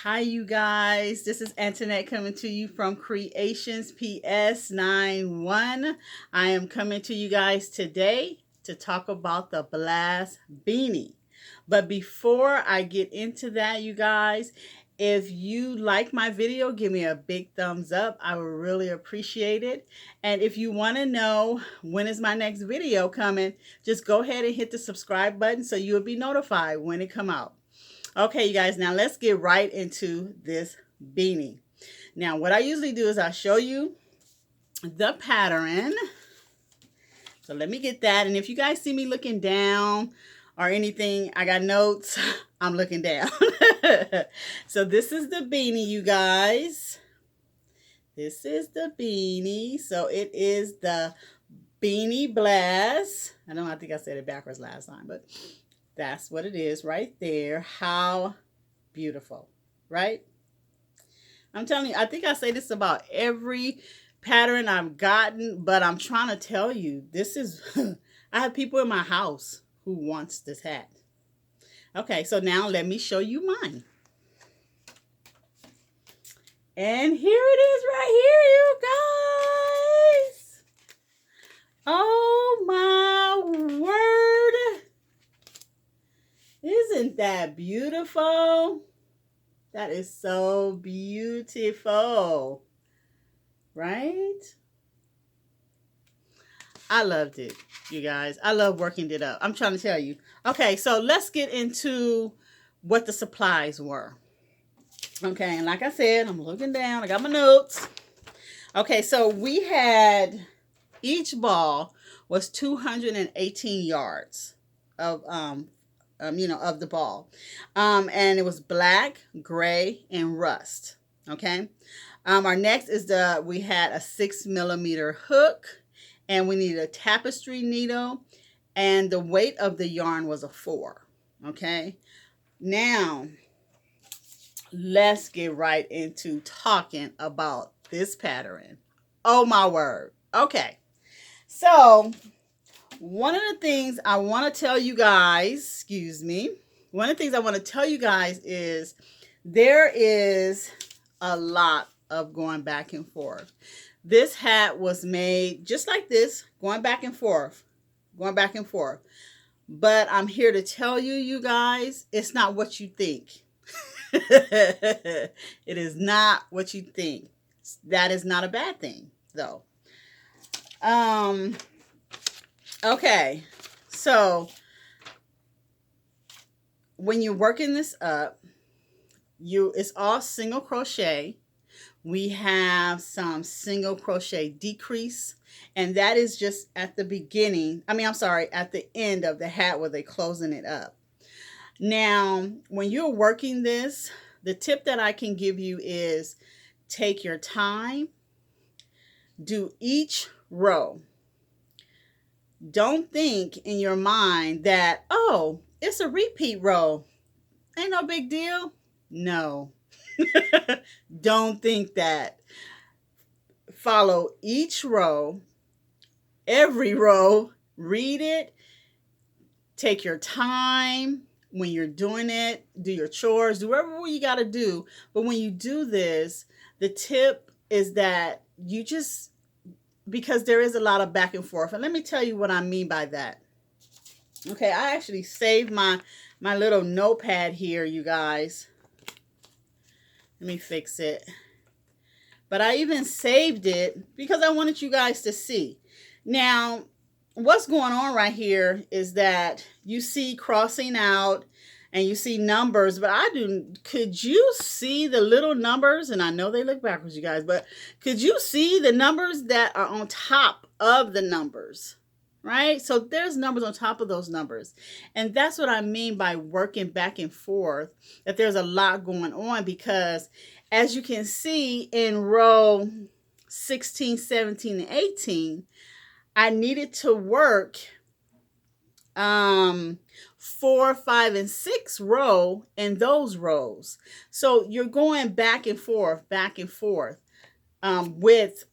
Hi, you guys. This is Antoinette coming to you from Creations PS91. I am coming to you guys today to talk about the Blast Beanie. But before I get into that, you guys, if you like my video, give me a big thumbs up. I would really appreciate it. And if you want to know when is my next video coming, just go ahead and hit the subscribe button so you'll be notified when it come out. Okay, you guys, now let's get right into this beanie. Now, what I usually do is I show you the pattern. So let me get that. And if you guys see me looking down or anything, I got notes. I'm looking down. So this is the beanie, you guys. This is the beanie. So it is the Beanie Blast. I think I said it backwards last time, but that's what it is right there. How beautiful, right? I'm telling you, I think I say this about every pattern I've gotten, but I'm trying to tell you, this is, I have people in my house who wants this hat. Okay, so now let me show you mine. And here it is right here, you guys. Oh my word. Isn't that beautiful? That is so beautiful, right? I loved it, you guys. I love working it up. I'm trying to tell you. Okay, so let's get into what the supplies were. Okay, and like I said, I'm looking down. I got my notes. Okay, so we had, each ball was 218 yards of of the ball. And it was black, gray, and rust. Okay. Our next is we had a 6mm hook, and we needed a tapestry needle, and the weight of the yarn was a 4. Okay. Now, let's get right into talking about this pattern. Oh my word. Okay. So, one of the things I want to tell you guys, one of the things I want to tell you guys is there is a lot of going back and forth. This hat was made just like this, going back and forth. But I'm here to tell you, you guys, it's not what you think. It is not what you think. That is not a bad thing, though. Okay, so when you're working this up, it's all single crochet. We have some single crochet decrease, and that is just at the beginning. At the end of the hat where they're closing it up. Now, when you're working this, the tip that I can give you is take your time, do each row. Don't think in your mind that, oh, it's a repeat row. Ain't no big deal. No. Don't think that. Follow each row, every row, read it, take your time when you're doing it, do your chores, do whatever you got to do. But when you do this, the tip is that you just, because there is a lot of back and forth. And let me tell you what I mean by that. Okay, I actually saved my little notepad here, you guys. Let me fix it. But I even saved it because I wanted you guys to see. Now, what's going on right here is that you see crossing out and you see numbers, but could you see the little numbers? And I know they look backwards, you guys, but could you see the numbers that are on top of the numbers, right? So there's numbers on top of those numbers. And that's what I mean by working back and forth, that there's a lot going on, because as you can see in row 16, 17, and 18, I needed to work 4, 5, and 6 row in those rows. So you're going back and forth with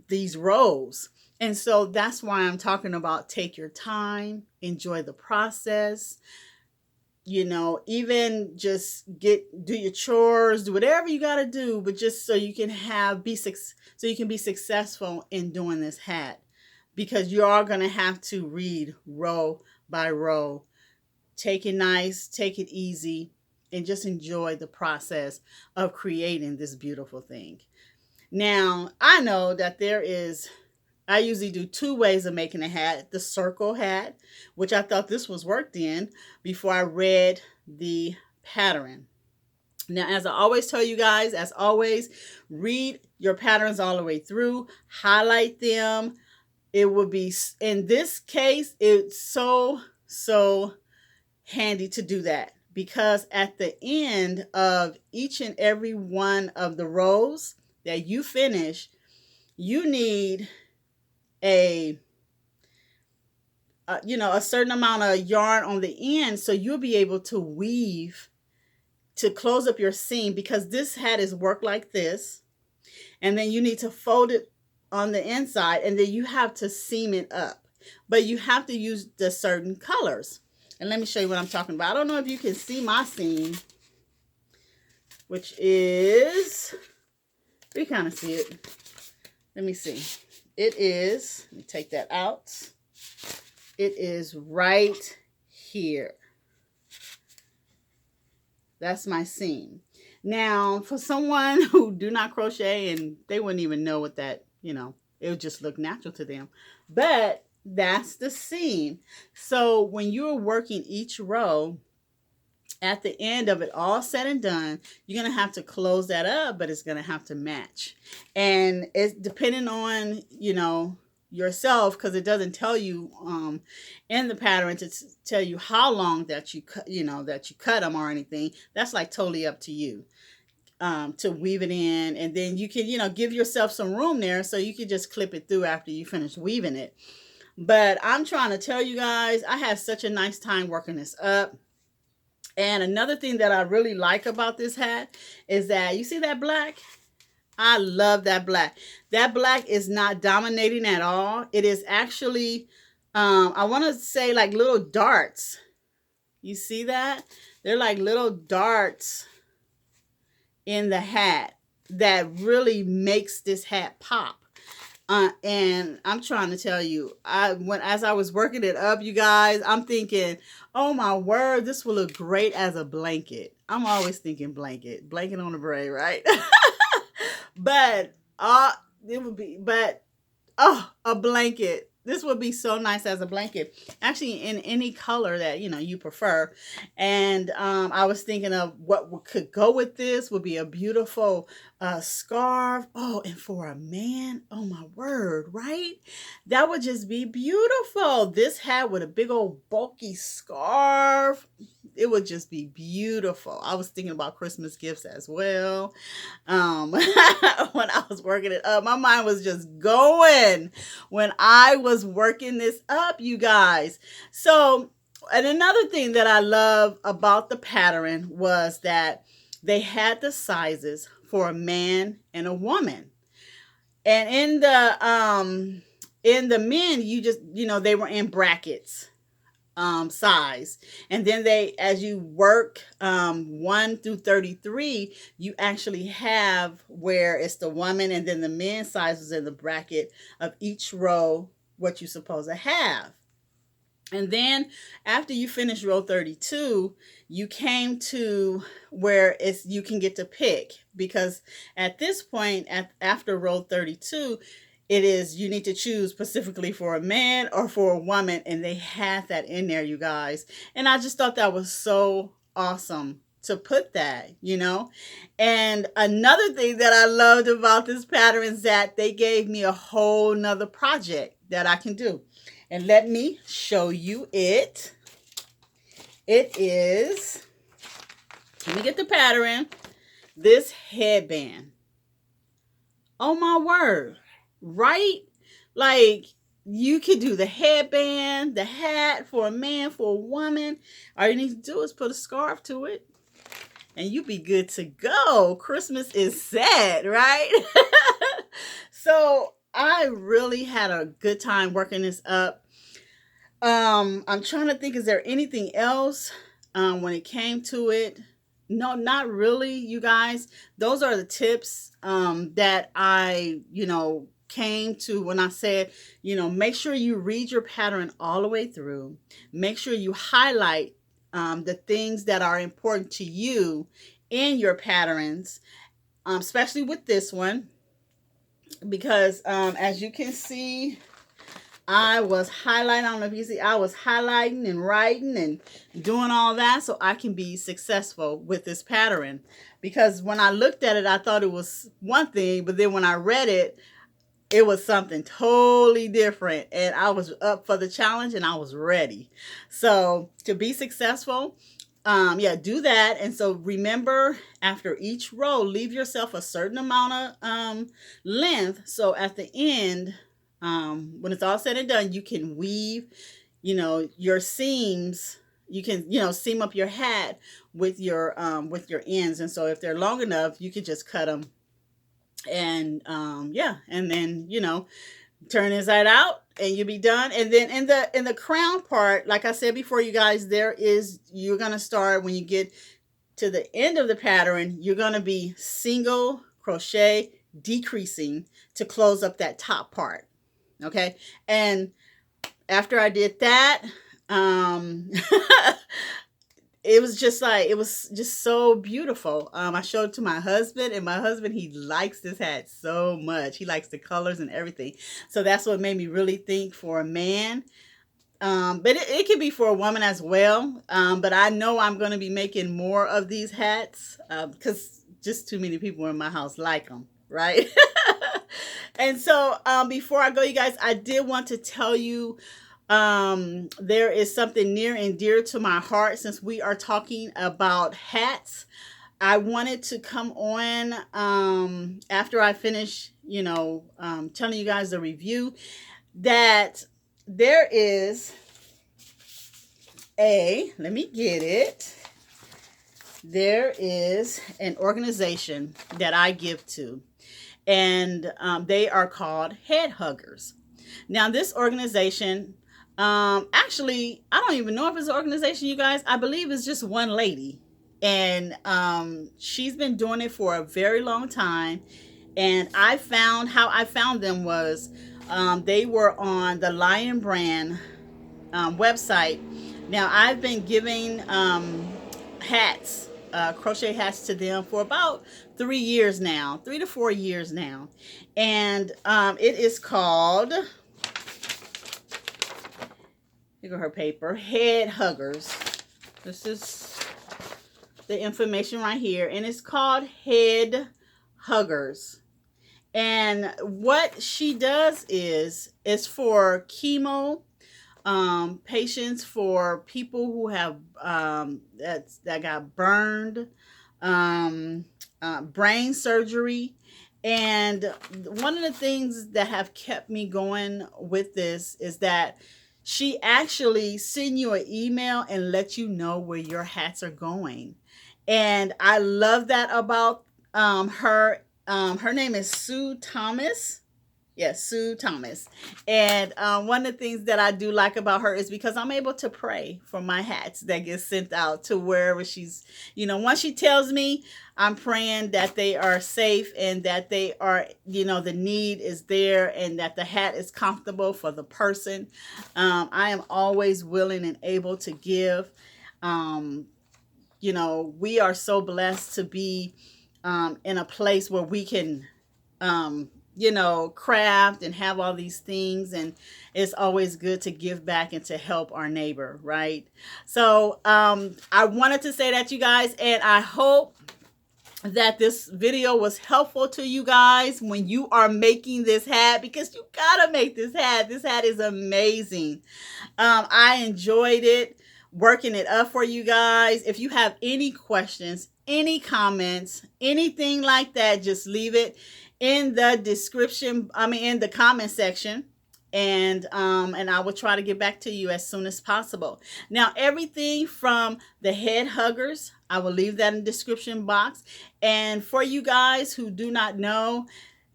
these rows. And so that's why I'm talking about take your time, enjoy the process. you know, even just do your chores, do whatever you got to do, but just so you can so you can be successful in doing this hat, because you are going to have to read row by row. Take it nice, take it easy, and just enjoy the process of creating this beautiful thing. Now, I know that I usually do two ways of making a hat. The circle hat, which I thought this was worked in before I read the pattern. Now, as I always tell you guys, as always, read your patterns all the way through, highlight them. It would be, in this case, it's so handy to do that, because at the end of each and every one of the rows that you finish, you need a a certain amount of yarn on the end, so you'll be able to weave to close up your seam, because this hat is worked like this, and then you need to fold it on the inside, and then you have to seam it up, but you have to use the certain colors. And let me show you what I'm talking about. I don't know if you can see my seam, which is, you kind of see it. Let me see. It is, let me take that out. It is right here. That's my seam. Now, for someone who do not crochet, and they wouldn't even know what that, it would just look natural to them. But that's the seam. So when you're working each row, at the end of it all said and done, you're going to have to close that up, but it's going to have to match. And it's depending on, yourself, because it doesn't tell you in the pattern to tell you how long that you cut, that you cut them or anything. That's like totally up to you to weave it in. And then you can, give yourself some room there, so you can just clip it through after you finish weaving it. But I'm trying to tell you guys, I had such a nice time working this up. And another thing that I really like about this hat is that, you see that black? I love that black. That black is not dominating at all. It is actually, I want to say, like little darts. You see that? They're like little darts in the hat that really makes this hat pop. And I'm trying to tell you, as I was working it up, you guys, I'm thinking, oh my word, this will look great as a blanket. I'm always thinking blanket on the braid, right? But it would be, a blanket. This would be so nice as a blanket, actually, in any color that you prefer. And I was thinking of what could go with this. Would be a beautiful scarf. Oh, and for a man, oh my word, right? That would just be beautiful. This hat with a big old bulky scarf, it would just be beautiful. I was thinking about Christmas gifts as well. When I was working it up, my mind was just going when I was working this up, you guys. So, and another thing that I love about the pattern was that they had the sizes for a man and a woman. And in the men, you just, they were in brackets. Size, and then as you work 1 through 33, you actually have where it's the woman and then the men sizes in the bracket of each row, what you're supposed to have. And then after you finish row 32, you came to where you can get to pick, because at this point, after row 32, it is, you need to choose specifically for a man or for a woman, and they had that in there, you guys. And I just thought that was so awesome to put that, And another thing that I loved about this pattern is that they gave me a whole nother project that I can do. And let me show you it. It is, let me get the pattern, this headband. Oh my word. Right? Like, you could do the headband, the hat for a man, for a woman. All you need to do is put a scarf to it, and you be good to go. Christmas is set, right? So I really had a good time working this up. I'm trying to think, is there anything else when it came to it. No, not really, you guys. Those are the tips that I, came to when I said, make sure you read your pattern all the way through. Make sure you highlight the things that are important to you in your patterns, especially with this one, because as you can see, I was highlighting. I don't know if you see, I was highlighting and writing and doing all that so I can be successful with this pattern. Because when I looked at it, I thought it was one thing, but then when I read it, it was something totally different. And I was up for the challenge and I was ready. So to be successful, do that. And so remember, after each row, leave yourself a certain amount of length. So at the end, when it's all said and done, you can weave, your seams. You can, seam up your hat with your ends. And so if they're long enough, you can just cut them. And and then, turn inside out and you'll be done. And then in the crown part, like I said before, you guys, you're going to start when you get to the end of the pattern, you're going to be single crochet decreasing to close up that top part. Okay. And after I did that, it was just so beautiful. I showed it to my husband, and my husband, he likes this hat so much. He likes the colors and everything. So that's what made me really think for a man. But it can be for a woman as well. But I know I'm going to be making more of these hats because just too many people in my house like them, right? And so before I go, you guys, I did want to tell you there is something near and dear to my heart since we are talking about hats. I wanted to come on after I finish, telling you guys the review, that there is let me get it. There is an organization that I give to, and they are called Head Huggers. Now, this organization, actually, I don't even know if it's an organization, you guys. I believe it's just one lady. And she's been doing it for a very long time. And how I found them was they were on the Lion Brand website. Now, I've been giving hats, crochet hats to them for about 3 years now, 3 to 4 years now. And it is called... Look at her paper. Head Huggers. This is the information right here. And it's called Head Huggers. And what she does is for chemo patients, for people who have that got burned, brain surgery. And one of the things that have kept me going with this is that she actually send you an email and let you know where your hats are going. And I love that about her. Her name is Sue Thomas. Yes, Sue Thomas. And one of the things that I do like about her is because I'm able to pray for my hats that get sent out to wherever she's, once she tells me, I'm praying that they are safe and that they are, the need is there and that the hat is comfortable for the person. I am always willing and able to give. We are so blessed to be in a place where we can, craft and have all these things, and it's always good to give back and to help our neighbor, right? So I wanted to say that, you guys, and I hope that this video was helpful to you guys when you are making this hat, because you gotta make this hat. This hat is amazing. I enjoyed it, working it up for you guys. If you have any questions, any comments, anything like that, just leave it in the in the comment section, and I will try to get back to you as soon as possible. Now, everything from the Head Huggers, I will leave that in the description box. And for you guys who do not know,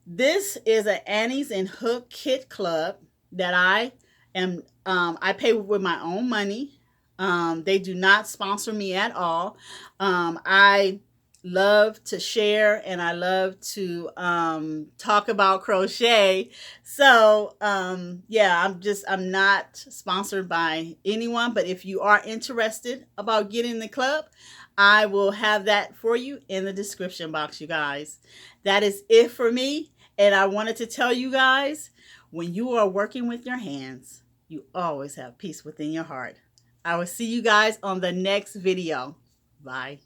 this is an Annie's and Hook Kit Club that I pay with my own money. They do not sponsor me at all. I love to share and I love to talk about crochet. So yeah, I'm not sponsored by anyone, but if you are interested about getting in the club, I will have that for you in the description box, you guys. That is it for me. And I wanted to tell you guys, when you are working with your hands, you always have peace within your heart. I will see you guys on the next video. Bye.